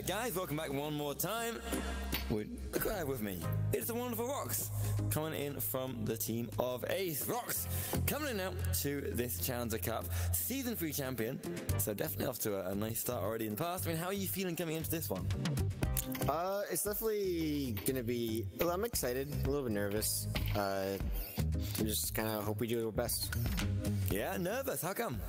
guys, welcome back one more time. Look who I have with me. It's the wonderful Rox, coming in from the team of Ace. Rox, coming in now to this Challenger Cup, Season 3 champion, so definitely off to a nice start already in the past. I mean, how are you feeling coming into this one? It's definitely gonna be, well, I'm excited, a little bit nervous. I just kind of hope we do our best. Yeah, nervous, how come?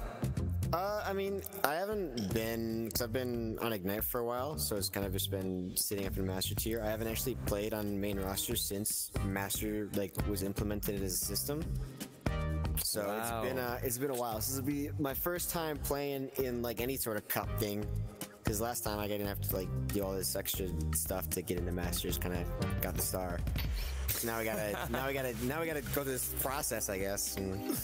I mean, I haven't been, because I've been on Ignite for a while, so it's kind of just been sitting up in Master Tier. I haven't actually played on main roster since Master, was implemented as a system. So wow. It's been a while. So this will be my first time playing in, any sort of cup thing. Because last time I didn't have to, do all this extra stuff to get into Masters, kind of got the star. Now we gotta go through this process, I guess. And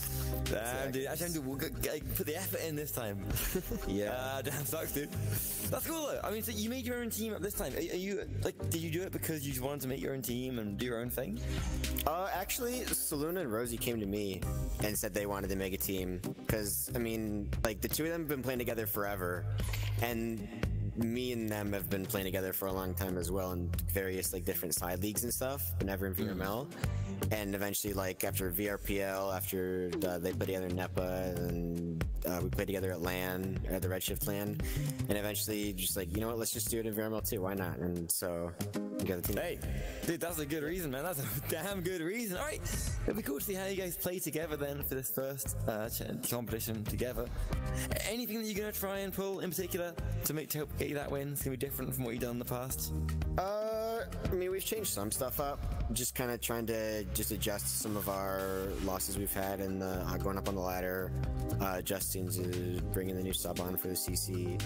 damn, dude, actually, we'll put the effort in this time. Yeah. Damn, sucks, dude. That's cool though. I mean, so you made your own team up this time. Are you did you do it because you just wanted to make your own team and do your own thing? Actually, Saluna and Rosie came to me and said they wanted to make a team. Because I mean, the two of them have been playing together forever, and me and them have been playing together for a long time as well in various different side leagues and stuff, but never in VRML. And eventually, after VRPL, after they played together in NEPA, and we played together at LAN, at the Redshift LAN, and eventually just you know what, let's just do it in VRML too, why not? And so we got the team. Hey, dude, that's a good reason, man. That's a damn good reason. All right, it'll be cool to see how you guys play together then for this first competition together. Anything that you're gonna try and pull in particular to help get you that win? It's gonna be different from what you've done in the past. I mean, we've changed some stuff up. Just kind of trying to adjust some of our losses we've had and going up on the ladder. Adjusting to bringing the new sub on for the CC.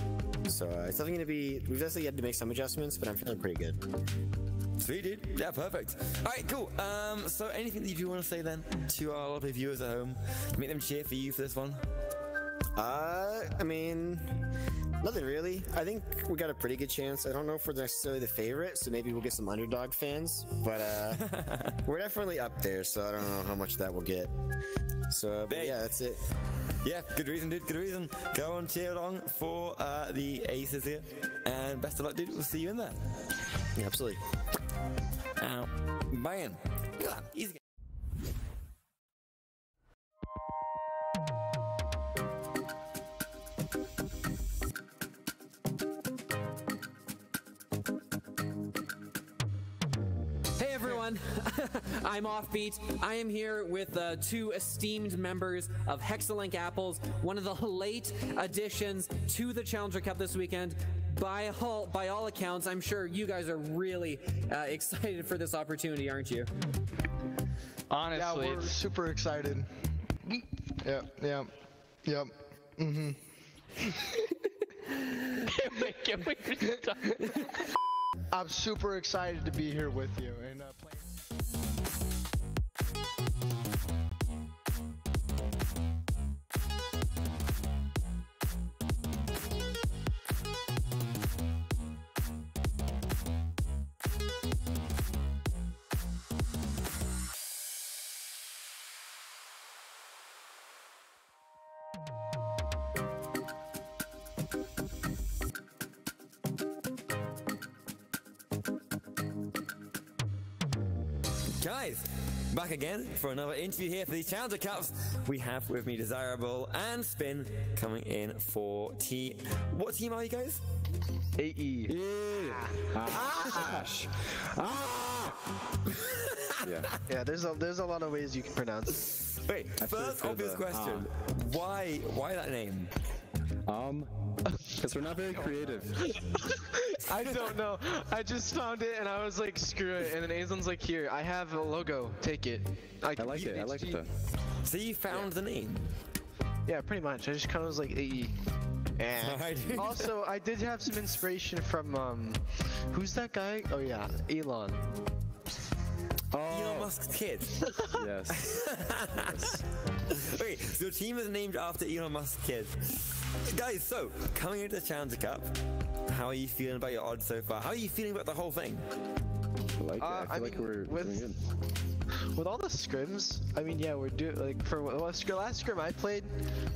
So it's definitely going to be, we've definitely had to make some adjustments, but I'm feeling pretty good. Sweet, dude. Yeah, perfect. All right, cool. So anything that you do want to say then to our lovely viewers at home? Make them cheer for you for this one? I mean, nothing really. I think we got a pretty good chance. I don't know if we're necessarily the favorite, so maybe we'll get some underdog fans, but we're definitely up there, so I don't know how much that will get. So, but yeah, that's it. Yeah, good reason, dude, good reason. Go on, cheer along for the Aces here, and best of luck, dude. We'll see you in there. Yeah, absolutely. Bang. Easy. I'm Offbeat. I am here with two esteemed members of Hexalink Apples, one of the late additions to the Challenger Cup this weekend. By all accounts, I'm sure you guys are really excited for this opportunity, aren't you? Honestly, yeah, we're super excited. Yep. Mm-hmm. Can't wait for you to talk. I'm super excited to be here with you and playing. Guys, back again for another interview here for these Challenger Cups. We have with me Desirable and Spin coming in for T. What team are you guys? AE. Yeah. Yeah, there's a lot of ways you can pronounce it. Wait, first obvious question. Why that name? Because we're not very creative. I don't know. I just found it and I was like, screw it. And then Azon's like, here, I have a logo. Take it. I like it. I like it. So you found the name? Yeah, pretty much. I just kind of was like, AE. And also, I did have some inspiration from, who's that guy? Oh yeah, Elon. Elon Musk's kid. Yes. Yes. Wait, so your team is named after Elon Musk's kid. Guys, so coming into the Challenger Cup, how are you feeling about your odds so far? How are you feeling about the whole thing? I like it. I feel like we're doing good. with all the scrims, I mean, yeah, we're doing like for the last scrim I played,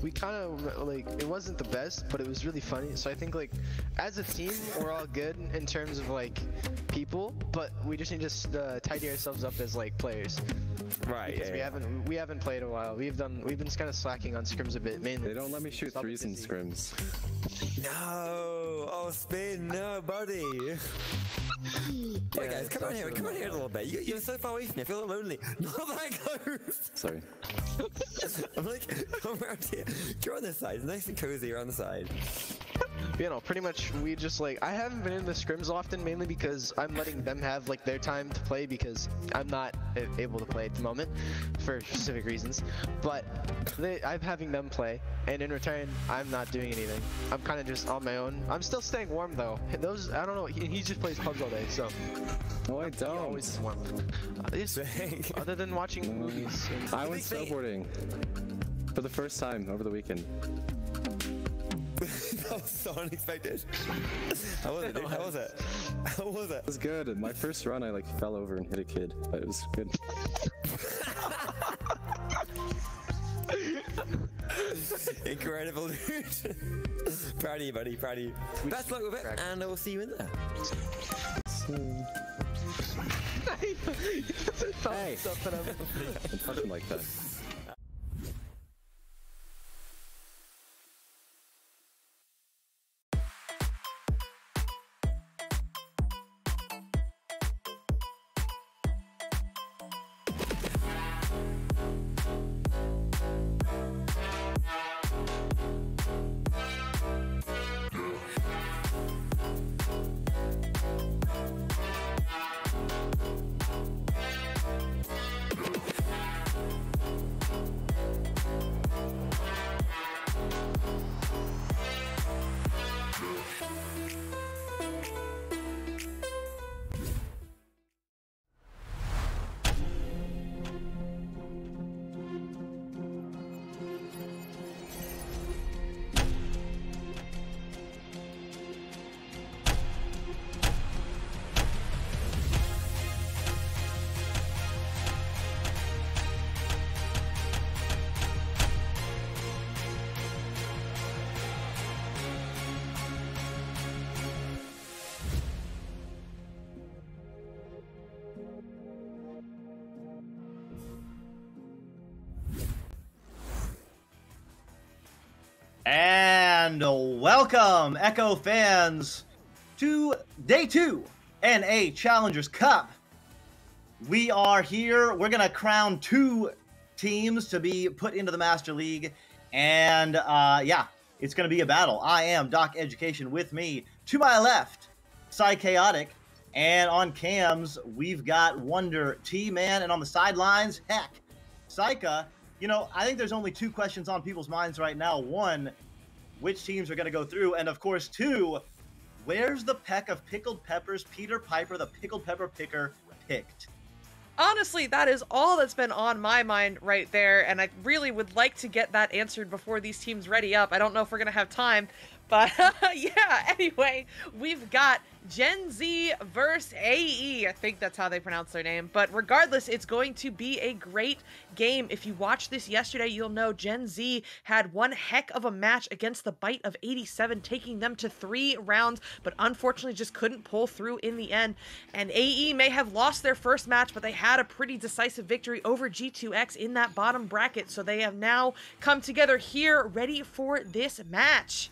we kind of like it wasn't the best, but it was really funny. So I think like as a team, we're all good in terms of like people, but we just need to tidy ourselves up as like players. Right. Because we haven't played in a while. We've been kind of slacking on scrims a bit, mainly. They don't let me shoot threes in scrims. No. Oh, Spin. No, buddy. Wait, guys, come on here a little bit. You're so far away from me. I feel a little lonely. Not that close. Sorry. I'm like, come around here. You're on this side. It's nice and cozy. You're on the side. You know, pretty much we just like, I haven't been in the scrims often, mainly because I'm letting them have like their time to play because I'm not able to play at the moment for specific reasons. But I'm having them play, and in return, I'm not doing anything. I'm kind of just on my own. I'm still staying warm though. Those, I don't know, he just plays pubs all day, so. No, I don't. Always is warm. Other than watching movies. I went snowboarding for the first time over the weekend. That was so unexpected. How was it, dude? How was it? How was it? It was good. My first run, I like fell over and hit a kid, but it was good. Incredible, dude. Proud of you, buddy. Proud of you. Best luck with it, and I will see you in there. Hey, I'm fucking like that. And welcome, Echo fans, to Day 2 NA Challengers Cup. We are here. We're going to crown 2 teams to be put into the Master League. And, yeah, it's going to be a battle. I am Doc Education. With me, to my left, Chaotic. And on cams, we've got Wonder T-Man. And on the sidelines, heck, Psycha. You know, I think there's only 2 questions on people's minds right now. 1, which teams are going to go through? And, of course, 2, where's the peck of pickled peppers Peter Piper, the pickled pepper picker, picked? Honestly, that is all that's been on my mind right there, and I really would like to get that answered before these teams ready up. I don't know if we're going to have time, but yeah, anyway, we've got Gen Z versus AE. I think that's how they pronounce their name. But regardless, it's going to be a great game. If you watched this yesterday, you'll know Gen Z had one heck of a match against the Bite of 87, taking them to 3 rounds, but unfortunately just couldn't pull through in the end. And AE may have lost their first match, but they had a pretty decisive victory over G2X in that bottom bracket. So they have now come together here, ready for this match.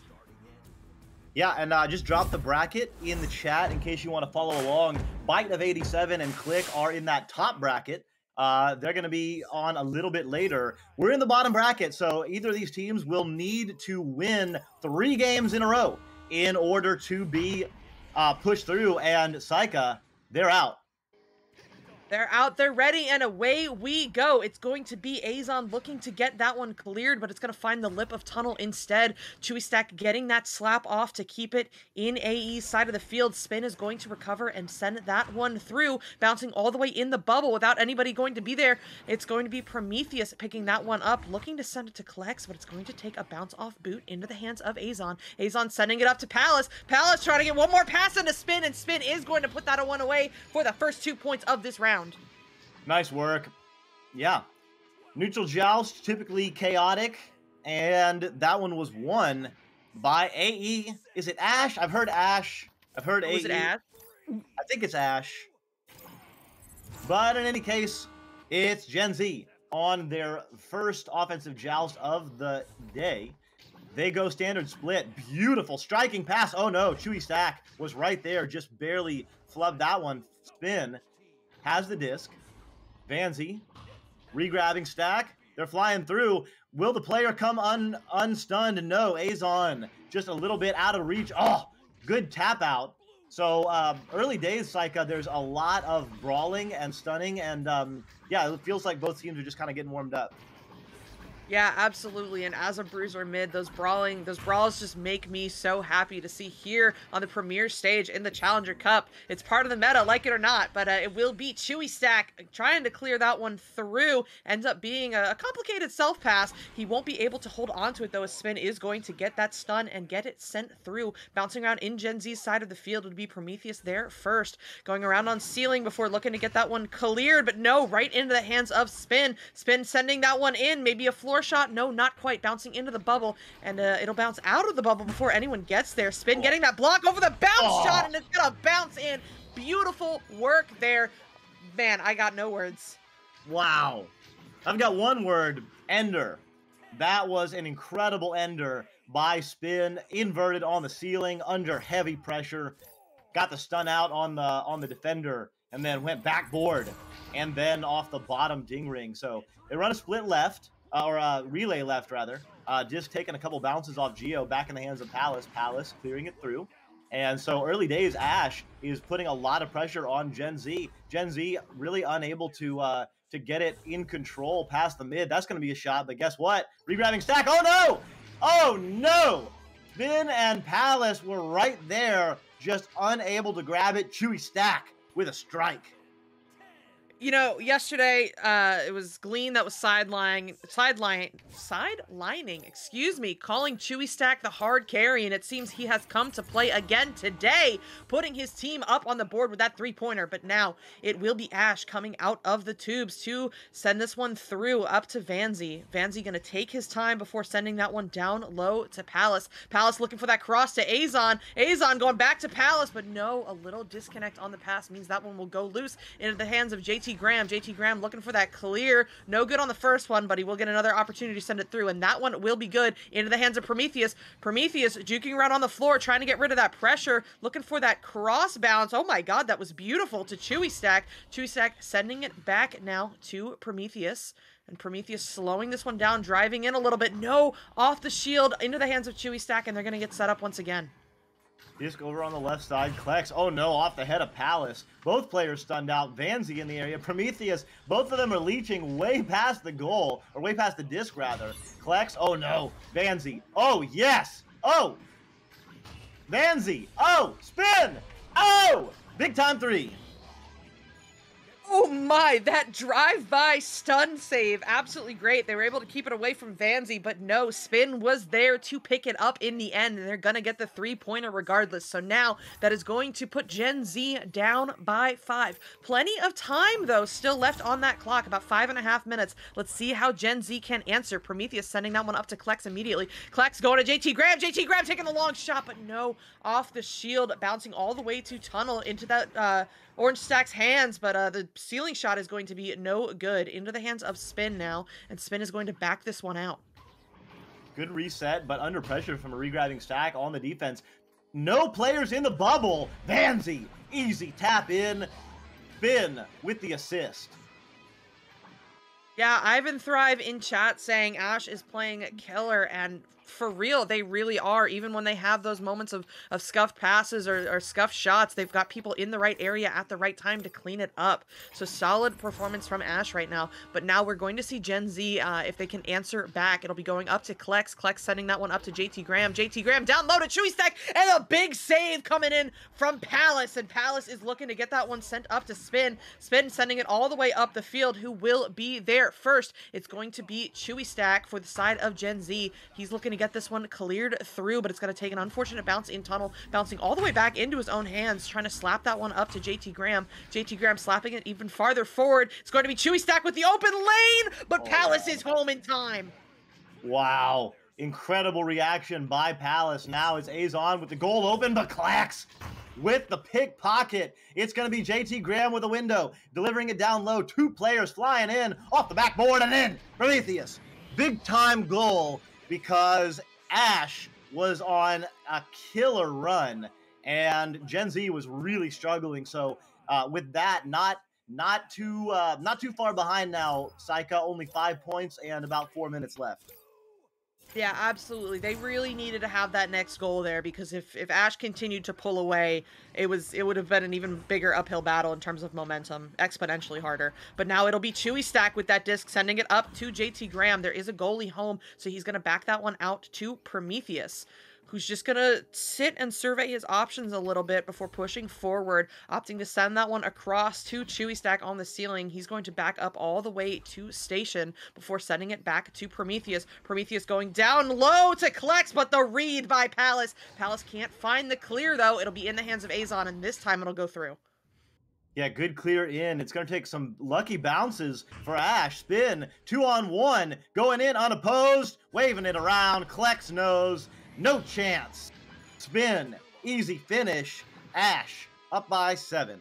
Yeah, and just drop the bracket in the chat in case you want to follow along. Bite of 87 and Click are in that top bracket. They're going to be on a little bit later. We're in the bottom bracket, so either of these teams will need to win 3 games in a row in order to be pushed through. And Psycha, they're out. They're out, they're ready, and away we go. It's going to be Azon looking to get that one cleared, but it's going to find the lip of tunnel instead. Chewy Stack getting that slap off to keep it in AE's side of the field. Spin is going to recover and send that one through, bouncing all the way in the bubble without anybody going to be there. It's going to be Prometheus picking that one up, looking to send it to Klex, but it's going to take a bounce-off boot into the hands of Azon. Azon sending it up to Palace. Palace trying to get one more pass into Spin, and Spin is going to put that one away for the first 2 points of this round. Nice work. Yeah. Neutral Joust, typically chaotic, and that one was won by AE. Is it Ash? I've heard Ash. I've heard AE. Was it Ash? I think it's Ash. But in any case, it's Gen Z on their first offensive joust of the day. They go standard split. Beautiful striking pass. Oh no, Chewy Stack was right there. Just barely flubbed that one. Spin has the disc. Vanzy regrabbing Stack. They're flying through. Will the player come unstunned? No. Azon just a little bit out of reach. Oh, good tap out. So early days, like there's a lot of brawling and stunning, and yeah, it feels like both teams are just kind of getting warmed up. Yeah, absolutely. And as a bruiser mid, those brawls just make me so happy to see here on the premier stage in the Challenger Cup. It's part of the meta, like it or not, but it will be Chewy Stack trying to clear that one through. Ends up being a complicated self-pass. He won't be able to hold on to it, though. A Spin is going to get that stun and get it sent through. Bouncing around in Gen Z's side of the field would be Prometheus there first. Going around on ceiling before looking to get that one cleared, but no, right into the hands of Spin. Spin sending that one in, maybe a floor shot. No, not quite. Bouncing into the bubble, and it'll bounce out of the bubble before anyone gets there. Spin getting that block over the bounce shot, and it's gonna bounce in. Beautiful work there. Man, I got no words. Wow. I've got one word. Ender. That was an incredible ender by Spin. Inverted on the ceiling under heavy pressure. Got the stun out on the defender, and then went backboard, and then off the bottom ding ring. So they run a split left. Or relay left, rather. Just taking a couple bounces off Geo, back in the hands of Palace. Palace clearing it through. And so early days, Ash is putting a lot of pressure on Gen Z. Gen Z really unable to get it in control past the mid. That's going to be a shot, but guess what? Regrabbing Stack. Oh, no! Oh, no! Spin and Palace were right there, just unable to grab it. Chewy Stack with a strike. You know, yesterday, it was Glean that was sidelining, excuse me, calling Chewy Stack the hard carry, and it seems he has come to play again today, putting his team up on the board with that three-pointer, but now it will be Ash coming out of the tubes to send this one through up to Vanzy. Vanzy gonna take his time before sending that one down low to Palace. Palace looking for that cross to Azon. Azon going back to Palace, but no, a little disconnect on the pass means that one will go loose into the hands of JT Graham. JT Graham looking for that clear. No good on the first one, but he will get another opportunity to send it through, and that one will be good into the hands of Prometheus. Prometheus juking around on the floor, trying to get rid of that pressure, looking for that cross bounce. Oh my god, that was beautiful to Chewy Stack. Chewy Stack sending it back now to Prometheus. And Prometheus slowing this one down, driving in a little bit. No, off the shield, into the hands of Chewy Stack, and they're going to get set up once again. Disc over on the left side. Klex, oh no, off the head of Palace. Both players stunned out. Vanzy in the area. Prometheus, both of them are leeching way past the goal, or way past the disc, rather. Klex, oh no. Vanzy, oh yes. Oh. Vanzy, oh. Spin. Oh. Big time three. Oh my, that drive-by stun save, absolutely great. They were able to keep it away from Vanzy, but no, Spin was there to pick it up in the end, and they're gonna get the three-pointer regardless. So now, that is going to put Gen Z down by 5. Plenty of time, though, still left on that clock, about 5.5 minutes. Let's see how Gen Z can answer. Prometheus sending that one up to Klex immediately. Klex going to JT Graham taking the long shot, but no, off the shield, bouncing all the way to Tunnel into that, Orange Stack's hands, but the ceiling shot is going to be no good. Into the hands of Spin now, and Spin is going to back this one out. Good reset, but under pressure from a regrabbing Stack on the defense. No players in the bubble. Vanzy, easy tap in. Spin with the assist. Yeah, Ivan Thrive in chat saying Ash is playing killer, and for real, they really are. Even when they have those moments of scuffed passes or scuffed shots, they've got people in the right area at the right time to clean it up. So solid performance from Ash right now. But now we're going to see Gen Z, if they can answer back. It'll be going up to Klex. Klex sending that one up to JT Graham. JT Graham down low to Chewy Stack, and a big save coming in from Palace. And Palace is looking to get that one sent up to Spin. Spin sending it all the way up the field, who will be there. there first. It's going to be Chewy Stack for the side of Gen Z. He's looking to get this one cleared through, but it's going to take an unfortunate bounce in tunnel, bouncing all the way back into his own hands, trying to slap that one up to JT Graham. JT Graham slapping it even farther forward. It's going to be Chewy Stack with the open lane, but Palace is home in time. Wow. Incredible reaction by Palace. Now it's Azon with the goal open, but Clax with the pickpocket. It's going to be JT Graham with a window, delivering it down low. 2 players flying in off the backboard and in. Prometheus. Big time goal because Ash was on a killer run and Gen Z was really struggling. So with that, not too far behind now. Saika only 5 points and about 4 minutes left. Yeah, absolutely. They really needed to have that next goal there because if Ash continued to pull away, it would have been an even bigger uphill battle in terms of momentum, exponentially harder. But now it'll be Chewy Stack with that disc, sending it up to JT Graham. There is a goalie home, so he's going to back that one out to Prometheus, who's just going to sit and survey his options a little bit before pushing forward, opting to send that one across to Chewy Stack on the ceiling. He's going to back up all the way to Station before sending it back to Prometheus. Prometheus going down low to Klex, but the read by Palace. Palace can't find the clear, though. It'll be in the hands of Azon, and this time it'll go through. Yeah, good clear in. It's going to take some lucky bounces for Ash. Spin, 2-on-1, going in unopposed, waving it around. Klex knows. No chance. Spin. Easy finish. Ash up by 7.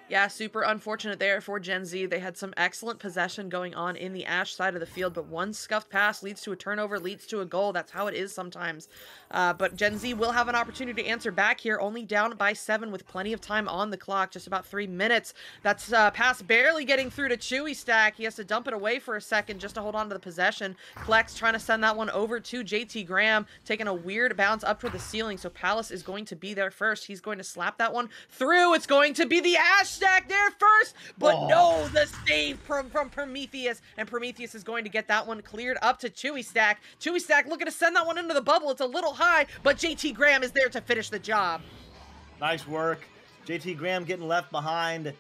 Yeah, super unfortunate there for Gen Z. They had some excellent possession going on in the Ash side of the field, but one scuffed pass leads to a turnover, leads to a goal. That's how it is sometimes. But Gen Z will have an opportunity to answer back here, only down by 7 with plenty of time on the clock, just about 3 minutes. That's pass barely getting through to Chewy Stack. He has to dump it away for a second just to hold on to the possession. Klex trying to send that one over to JT Graham, taking a weird bounce up toward the ceiling, so Palace is going to be there first. He's going to slap that one through. It's going to be the Ash Stack there first, but no, the save from Prometheus, and Prometheus is going to get that one cleared up to Chewy Stack. Chewy Stack looking to send that one into the bubble. It's a little high, but JT Graham is there to finish the job. Nice work. JT Graham getting left behind,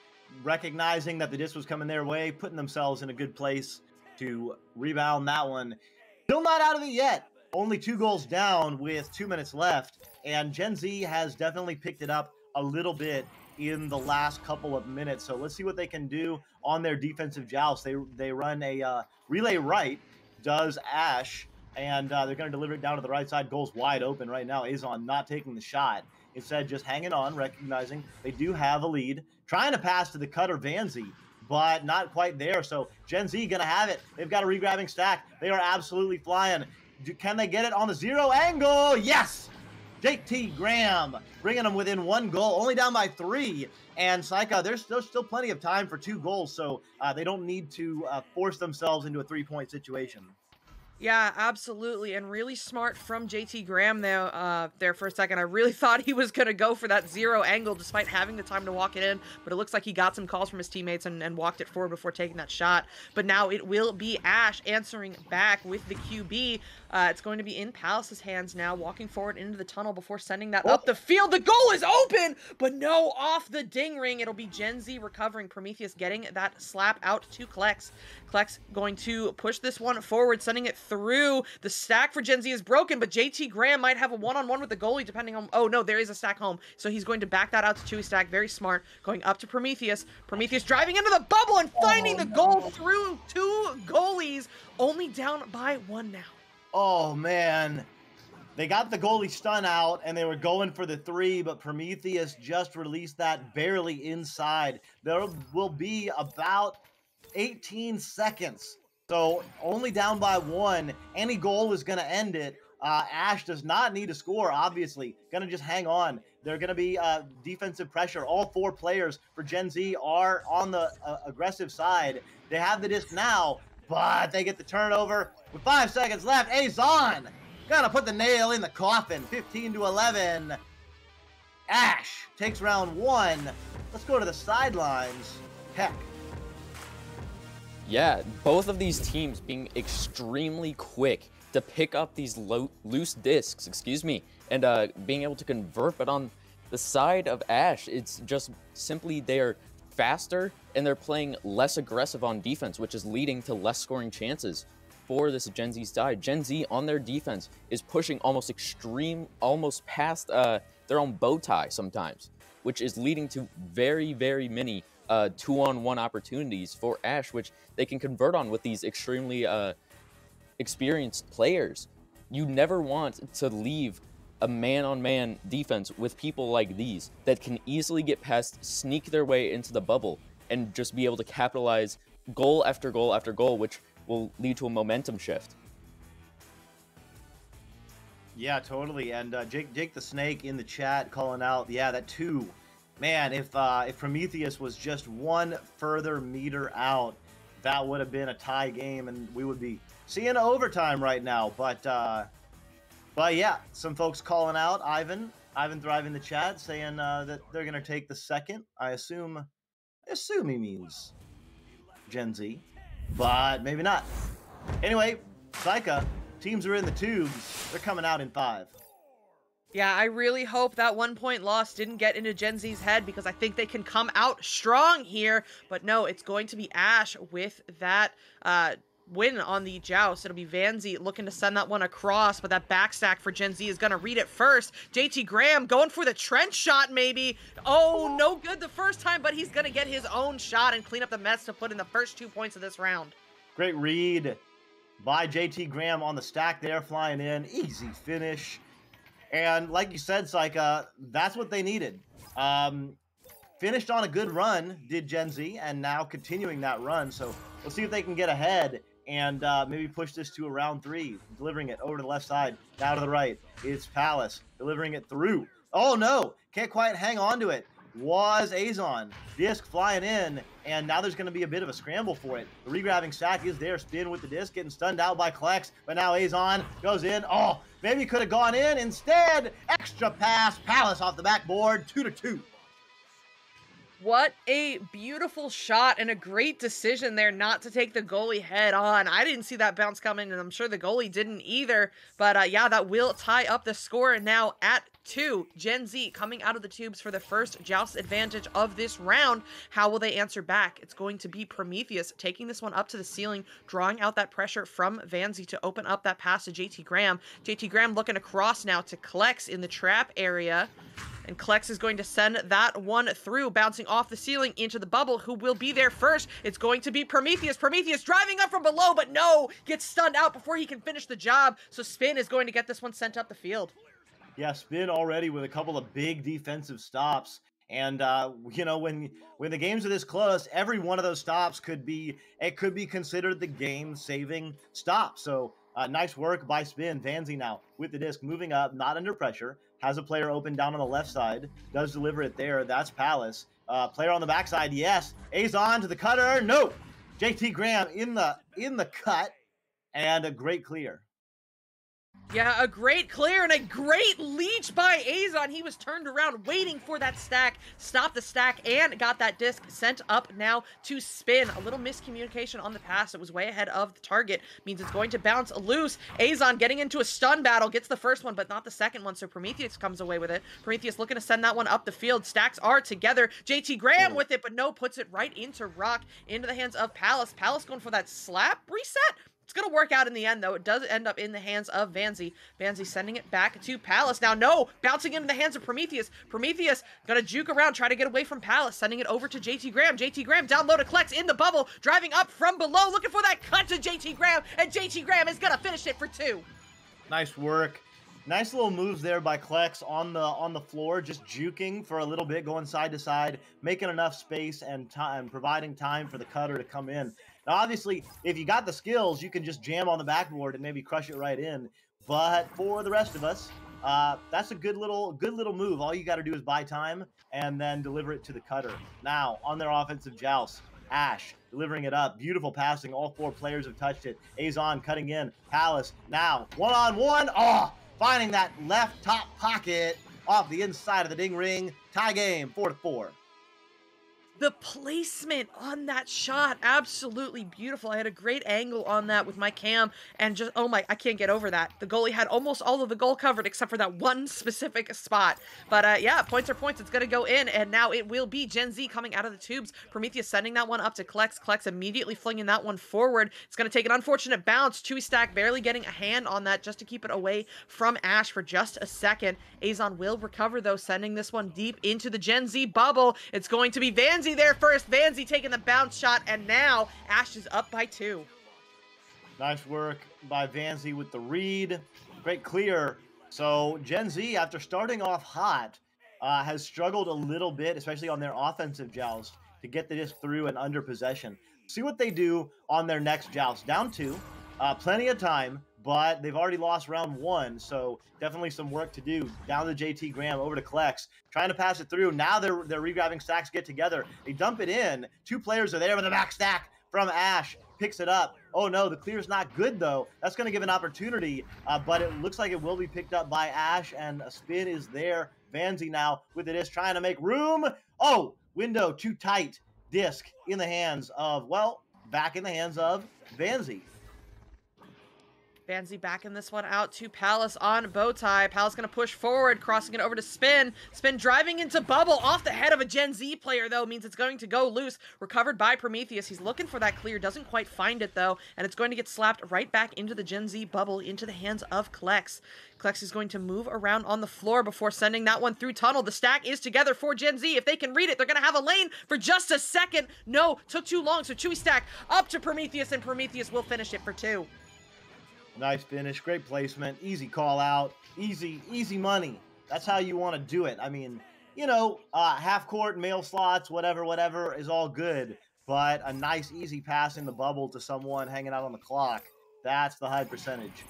recognizing that the disc was coming their way, putting themselves in a good place to rebound that one. Still not out of it yet. Only 2 goals down with 2 minutes left, and Gen Z has definitely picked it up a little bit in the last couple of minutes. So let's see what they can do on their defensive joust. They run a relay right, does Ash, and they're going to deliver it down to the right side. Goal's wide open right now. Azon not taking the shot. Instead, just hanging on, recognizing they do have a lead. Trying to pass to the cutter Vanzi, but not quite there. So Gen Z going to have it. They've got a regrabbing Stack. They are absolutely flying. Can they get it on the 0 angle? Yes! JT Graham bringing them within 1 goal, only down by 3. And Saika, there's still plenty of time for 2 goals, so they don't need to force themselves into a 3-point situation. Yeah, absolutely, and really smart from JT Graham there for a second. I really thought he was going to go for that 0 angle despite having the time to walk it in, but it looks like he got some calls from his teammates and walked it forward before taking that shot. But now it will be Ash answering back with the QB. It's going to be in Palace's hands now, walking forward into the tunnel before sending that up the field. The goal is open, but no, off the ding ring. It'll be Gen Z recovering. Prometheus getting that slap out to Klex. Klex going to push this one forward, sending it through. The stack for Gen Z is broken, but JT Graham might have a one-on-one with the goalie depending on... Oh, no, there is a stack home. So he's going to back that out to Chewy Stack. Very smart. Going up to Prometheus. Prometheus driving into the bubble and finding the goal through 2 goalies. Only down by 1 now. Oh, man. They got the goalie stun out, and they were going for the 3, but Prometheus just released that barely inside. There will be about 18 seconds. So only down by 1. Any goal is going to end it. Ash does not need to score, obviously. Going to just hang on. They're going to be defensive pressure. All 4 players for Gen Z are on the aggressive side. They have the disc now, but they get the turnover. With 5 seconds left, Azon gonna put the nail in the coffin. 15-11. Ash takes round 1. Let's go to the sidelines. Heck. Yeah, both of these teams being extremely quick to pick up these loose discs, and being able to convert. But on the side of Ash, it's just simply they're faster and they're playing less aggressive on defense, which is leading to less scoring chances for this Gen Z side. Gen Z on their defense is pushing almost past their own bow tie sometimes, which is leading to very, very many 2-on-1 opportunities for Ash, which they can convert on with these extremely experienced players. You never want to leave a man-on-man defense with people like these that can easily get past, sneak their way into the bubble, and just be able to capitalize goal after goal after goal, which will lead to a momentum shift. Yeah, totally. And Jake the Snake in the chat calling out, yeah, that 2. Man, if Prometheus was just 1 further meter out, that would have been a tie game, and we would be seeing overtime right now. But yeah, some folks calling out Ivan Thrive in the chat saying that they're gonna take the second. I assume he means Gen Z, but maybe not. Anyway, Psycha, teams are in the tubes. They're coming out in 5. Yeah, I really hope that 1-point loss didn't get into Gen Z's head, because I think they can come out strong here. But no, it's going to be Ash with that win on the Joust. It'll be Vanzy looking to send that one across, but that backstack for Gen Z is going to read it first. JT Graham going for the trench shot maybe. Oh, no good the first time, but he's going to get his own shot and clean up the mess to put in the first 2 points of this round. Great read by JT Graham on the stack there, flying in. Easy finish. And like you said, Psycha, that's what they needed. Finished on a good run, did Gen Z, and now continuing that run. So we'll see if they can get ahead and maybe push this to a round 3. Delivering it over to the left side, down to the right. It's Palace delivering it through. Oh no, can't quite hang on to it. Was Azon. Disc flying in, and now there's going to be a bit of a scramble for it. The regrabbing stack is there, spin with the disc, getting stunned out by Klex, but now Azon goes in. Oh, maybe could have gone in. Instead, extra pass, Palace off the backboard, 2-2. What a beautiful shot and a great decision there not to take the goalie head on. I didn't see that bounce coming, and I'm sure the goalie didn't either. But yeah, that will tie up the score now at 2. Gen Z coming out of the tubes for the first Joust advantage of this round. How will they answer back? It's going to be Prometheus taking this one up to the ceiling, drawing out that pressure from Vanzy to open up that pass to JT Graham. JT Graham looking across now to Klex in the trap area. And Klex is going to send that one through, bouncing off the ceiling into the bubble. Who will be there first? It's going to be Prometheus. Prometheus driving up from below, but no, gets stunned out before he can finish the job. So Spin is going to get this one sent up the field. Yeah, Spin already with a couple of big defensive stops. And, you know, when the games are this close, every one of those stops could be considered the game-saving stop. So nice work by Spin. Vanzy now with the disc moving up, not under pressure. Has a player open down on the left side. Does deliver it there. That's Palace. Player on the backside, yes. Azon to the cutter. No. JT Graham in the cut. And a great clear. Yeah, a great clear and a great leech by Azon. He was turned around waiting for that stack, stopped the stack, and got that disc sent up now to Spin. A little miscommunication on the pass. It was way ahead of the target. Means it's going to bounce loose. Azon getting into a stun battle. Gets the first one, but not the second one, so Prometheus comes away with it. Prometheus looking to send that one up the field. Stacks are together. JT Graham with it, but no, puts it right into Rock, into the hands of Palace. Palace going for that slap reset. It's going to work out in the end, though. It does end up in the hands of Vanzy. Vanzy sending it back to Palace. Now, no, bouncing into the hands of Prometheus. Prometheus going to juke around, try to get away from Palace, sending it over to JT Graham. JT Graham down low to Klex in the bubble, driving up from below, looking for that cut to JT Graham, and JT Graham is going to finish it for 2. Nice work. Nice little moves there by Klex on the floor, just juking for a little bit, going side to side, making enough space and time, providing time for the cutter to come in. Now, obviously, if you got the skills, you can just jam on the backboard and maybe crush it right in. But for the rest of us, that's a good little move. All you got to do is buy time and then deliver it to the cutter. Now, on their offensive joust, Ash delivering it up. Beautiful passing. All 4 players have touched it. Azon cutting in. Palace now one-on-one. Oh, finding that left top pocket off the inside of the ding ring. Tie game, 4-4. The placement on that shot, absolutely beautiful. I had a great angle on that with my cam, and just, oh my, I can't get over that. The goalie had almost all of the goal covered except for that one specific spot. But yeah, points are points. It's going to go in, and now it will be Gen Z coming out of the tubes. Prometheus sending that one up to Klex. Klex immediately flinging that one forward. It's going to take an unfortunate bounce. Chewy Stack barely getting a hand on that just to keep it away from Ash for just a second. Azon will recover, though, sending this one deep into the Gen Z bubble. It's going to be Vanzy there first. Vanzy taking the bounce shot, and now Ash is up by 2. Nice work by Vanzy with the read. Great clear. So Gen Z, after starting off hot, has struggled a little bit, especially on their offensive joust, to get the disc through and under possession. See what they do on their next joust. Down 2, plenty of time, but they've already lost round 1, so definitely some work to do. Down to JT Graham, over to Klex, trying to pass it through. Now they're regrabbing stacks, get together. They dump it in. 2 players are there with a back stack from Ash. Picks it up. Oh no, the clear's not good though. That's going to give an opportunity, but it looks like it will be picked up by Ash, and a spin is there. Vanzy now with the disc, trying to make room. Oh, window too tight. Disc in the hands of, well, back in the hands of Vanzy. Vanzy backing this one out to Palace on Bowtie. Palace going to push forward, crossing it over to Spin. Spin driving into Bubble off the head of a Gen Z player, though, means it's going to go loose. Recovered by Prometheus. He's looking for that clear, doesn't quite find it, though, and it's going to get slapped right back into the Gen Z bubble, into the hands of Klex. Klex is going to move around on the floor before sending that one through tunnel. The stack is together for Gen Z. If they can read it, they're going to have a lane for just a second. No, took too long, so Chewy Stack up to Prometheus, and Prometheus will finish it for 2. Nice finish, great placement, easy call out, easy money. That's how you want to do it. I mean, you know, half court, mail slots, whatever is all good. But a nice, easy pass in the bubble to someone hanging out on the clock, that's the high percentage.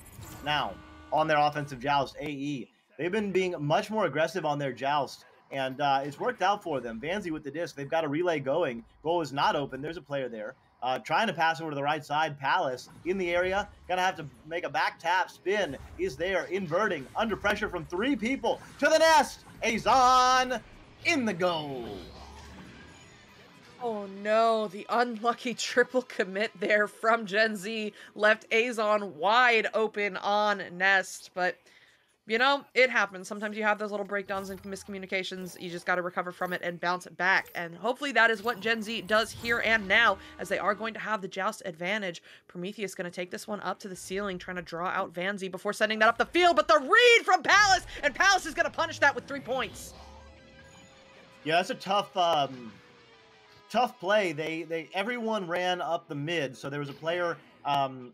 Now, on their offensive joust, AE, they've been being much more aggressive on their joust, and it's worked out for them. Vanzy with the disc, they've got a relay going. Goal is not open, there's a player there. Trying to pass over to the right side. Palace in the area. Gonna have to make a back tap. Spin is there. Inverting. Under pressure from 3 people. To the nest. Azon in the goal. Oh no, the unlucky triple commit there from Gen Z left Azon wide open on nest. But, you know, it happens. Sometimes you have those little breakdowns and miscommunications. You just got to recover from it and bounce it back. And hopefully that is what Gen Z does here and now, as they are going to have the joust advantage. Prometheus going to take this one up to the ceiling, trying to draw out Vanzy before sending that up the field. But the read from Palace, and Palace is going to punish that with 3 points. Yeah, that's a tough play. Everyone ran up the mid, so there was a player on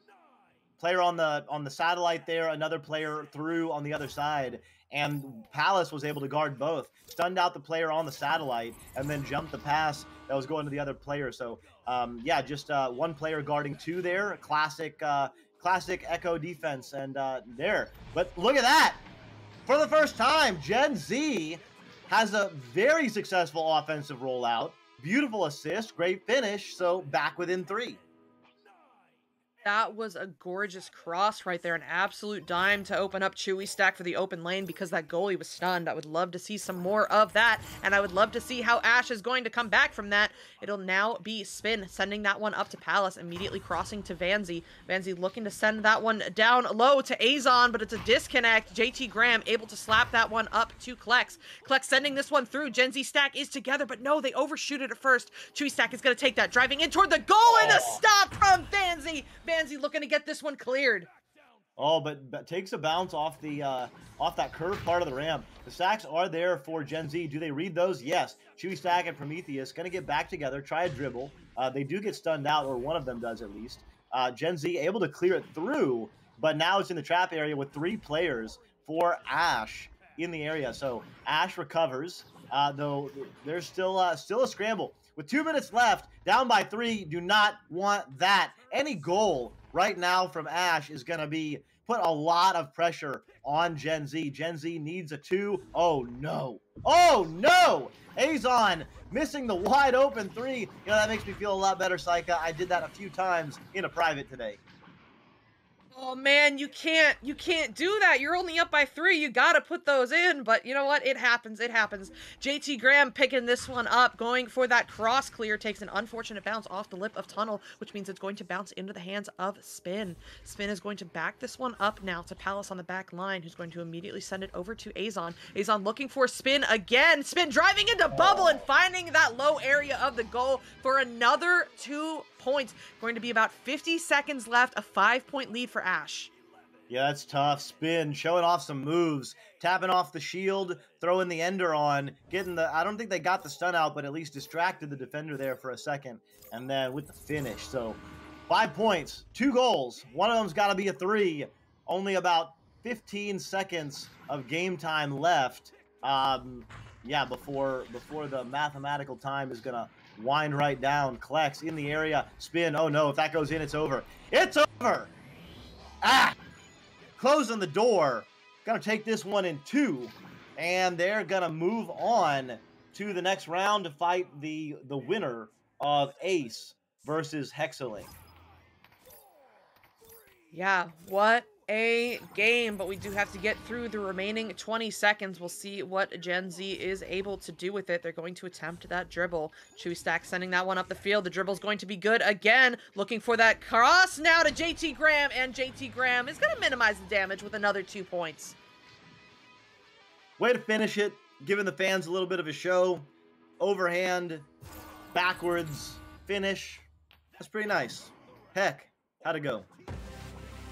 the satellite there, another player through on the other side, and Palace was able to guard both. Stunned out the player on the satellite, and then jumped the pass that was going to the other player. So, yeah, just 1 player guarding 2 there. Classic Echo defense, and there. But look at that! For the first time, Gen Z has a very successful offensive rollout. Beautiful assist, great finish, so back within 3. That was a gorgeous cross right there. An absolute dime to open up Chewy Stack for the open lane because that goalie was stunned. I would love to see some more of that, and I would love to see how Ash is going to come back from that. It'll now be Spin sending that one up to Palace, immediately crossing to Vanzy. Vanzy looking to send that one down low to Azon, but it's a disconnect. JT Graham able to slap that one up to Klex. Klex sending this one through. Gen Z Stack is together, but no, they overshoot it at first. Chewy Stack is going to take that, driving in toward the goal, and a stop from Vanzy. Vanzy looking to get this one cleared. Oh, but takes a bounce off the off that curved part of the ramp. The stacks are there for Gen Z. Do they read those? Yes. Chewy Stack and Prometheus going to get back together, try a dribble. They do get stunned out, or one of them does at least. Gen Z able to clear it through, but now it's in the trap area with 3 players for Ash in the area. So Ash recovers, though there's still a scramble. With 2 minutes left, down by 3, do not want that. Any goal right now from Ash is going to be put a lot of pressure on Gen Z. Gen Z needs a 2. Oh, no. Oh, no! Azon missing the wide open 3. You know, that makes me feel a lot better, Saika. I did that a few times in a private today. Oh man, you can't do that. You're only up by 3. You gotta put those in, but you know what? It happens. JT Graham picking this one up, going for that cross clear, takes an unfortunate bounce off the lip of tunnel, which means it's going to bounce into the hands of Spin. Spin is going to back this one up now to Palace on the back line, who's going to immediately send it over to Azon. Azon looking for Spin again. Spin driving into Bubble and finding that low area of the goal for another 2 points. Going to be about 50 seconds left, a 5-point lead for Ash. Yeah, that's tough. Spin, showing off some moves, tapping off the shield, throwing the ender on, getting the, I don't think they got the stun out, but at least distracted the defender there for a second, and then with the finish. So 5 points, 2 goals. One of them's got to be a 3. Only about 15 seconds of game time left. Yeah, before the mathematical time is going to wind right down. Collects in the area. Spin. Oh no, if that goes in, it's over. It's over! Ah! Closing the door. Gonna take this one in 2. And they're gonna move on to the next round to fight the winner of Ace versus Hexalink. Yeah, what a game, but we do have to get through the remaining 20 seconds. We'll see what Gen Z is able to do with it. They're going to attempt that dribble. Chewy Stack sending that one up the field. The dribble's going to be good again. Looking for that cross now to JT Graham, and JT Graham is going to minimize the damage with another 2 points. Way to finish it, giving the fans a little bit of a show. Overhand, backwards, finish. That's pretty nice. Heck, how'd it go?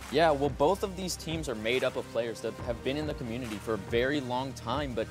Yeah, well, both of these teams are made up of players that have been in the community for a very long time, but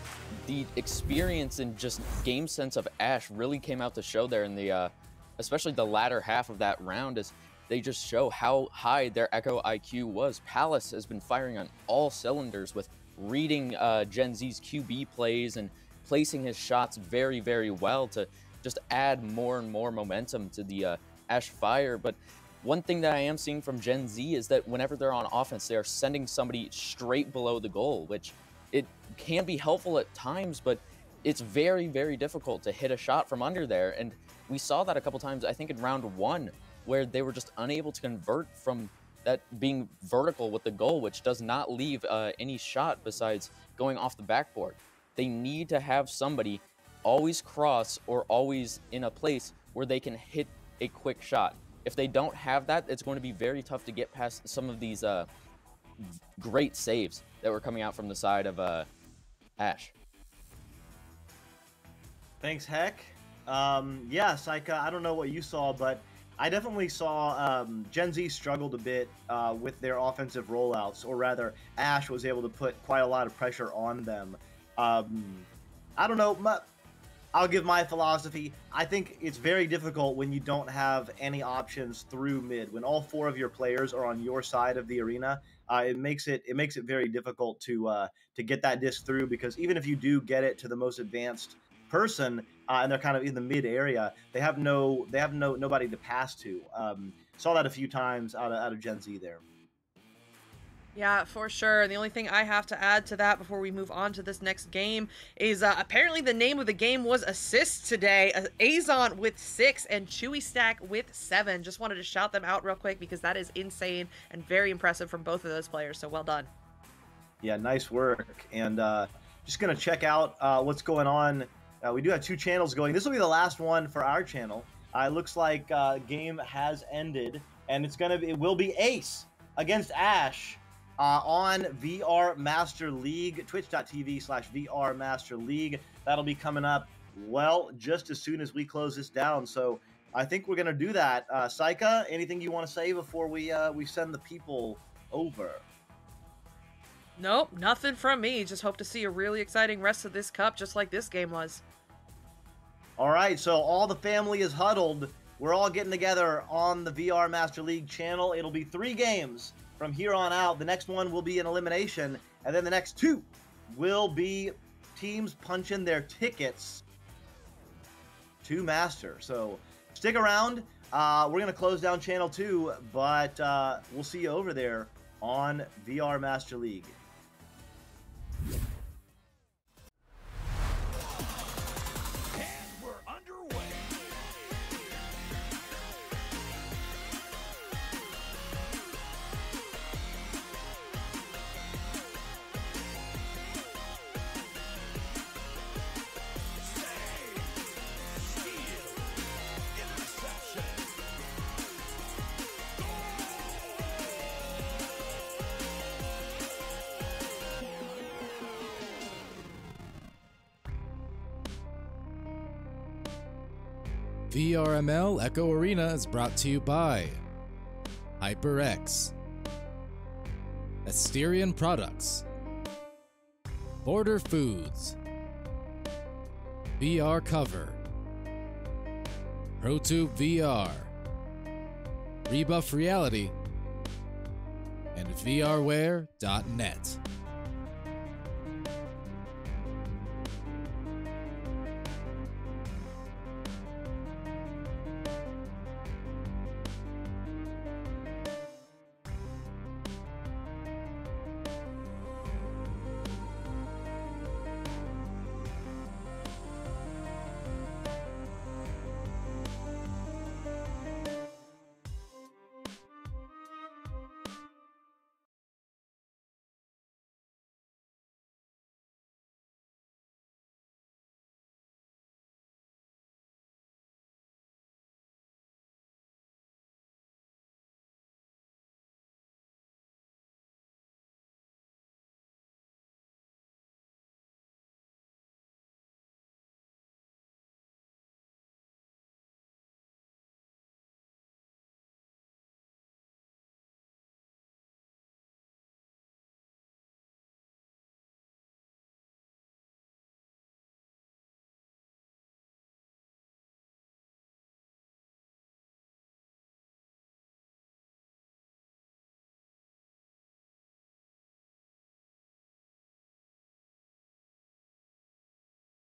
the experience and just game sense of Ash really came out to show there in the, especially the latter half of that round, as they just show how high their Echo IQ was. Palace has been firing on all cylinders with reading Gen Z's QB plays and placing his shots very, very well to just add more and more momentum to the Ash fire. But one thing that I am seeing from Gen Z is that whenever they're on offense, they are sending somebody straight below the goal, which it can be helpful at times, but it's very, very difficult to hit a shot from under there. And we saw that a couple times, I think in round 1, where they were just unable to convert from that being vertical with the goal, which does not leave any shot besides going off the backboard. They need to have somebody always cross or always in a place where they can hit a quick shot. If they don't have that, it's going to be very tough to get past some of these great saves that were coming out from the side of Ash. Thanks, Heck. Yeah, Saika, I don't know what you saw, but I definitely saw Gen Z struggled a bit with their offensive rollouts, or rather, Ash was able to put quite a lot of pressure on them. I don't know. I'll give my philosophy. I think it's very difficult when you don't have any options through mid. When all 4 of your players are on your side of the arena, it makes it very difficult to get that disc through, because even if you do get it to the most advanced person and they're kind of in the mid area, they have nobody to pass to. Saw that a few times out of Gen Z there. Yeah, for sure. And the only thing I have to add to that before we move on to this next game is apparently the name of the game was assists today. Azon with 6 and Chewy Stack with 7. Just wanted to shout them out real quick because that is insane and very impressive from both of those players. So well done. Yeah, nice work. And just going to check out what's going on. We do have 2 channels going. This will be the last one for our channel. It looks like game has ended, and it will be Ace against Ash on VR Master League, twitch.tv/VR Master League. That'll be coming up, well, just as soon as we close this down. So I think we're going to do that. Saika, anything you want to say before we send the people over? Nope, nothing from me. Just hope to see a really exciting rest of this cup, just like this game was. All right, so all the family is huddled. We're all getting together on the VR Master League channel. It'll be 3 games from here on out. The next one will be an elimination, and then the next 2 will be teams punching their tickets to Master. So stick around. We're going to close down Channel 2, but we'll see you over there on VR Master League. VRML Echo Arena is brought to you by HyperX, Asterion Products, Border Foods, VR Cover, ProTube VR, Rebuff Reality, and VRware.net.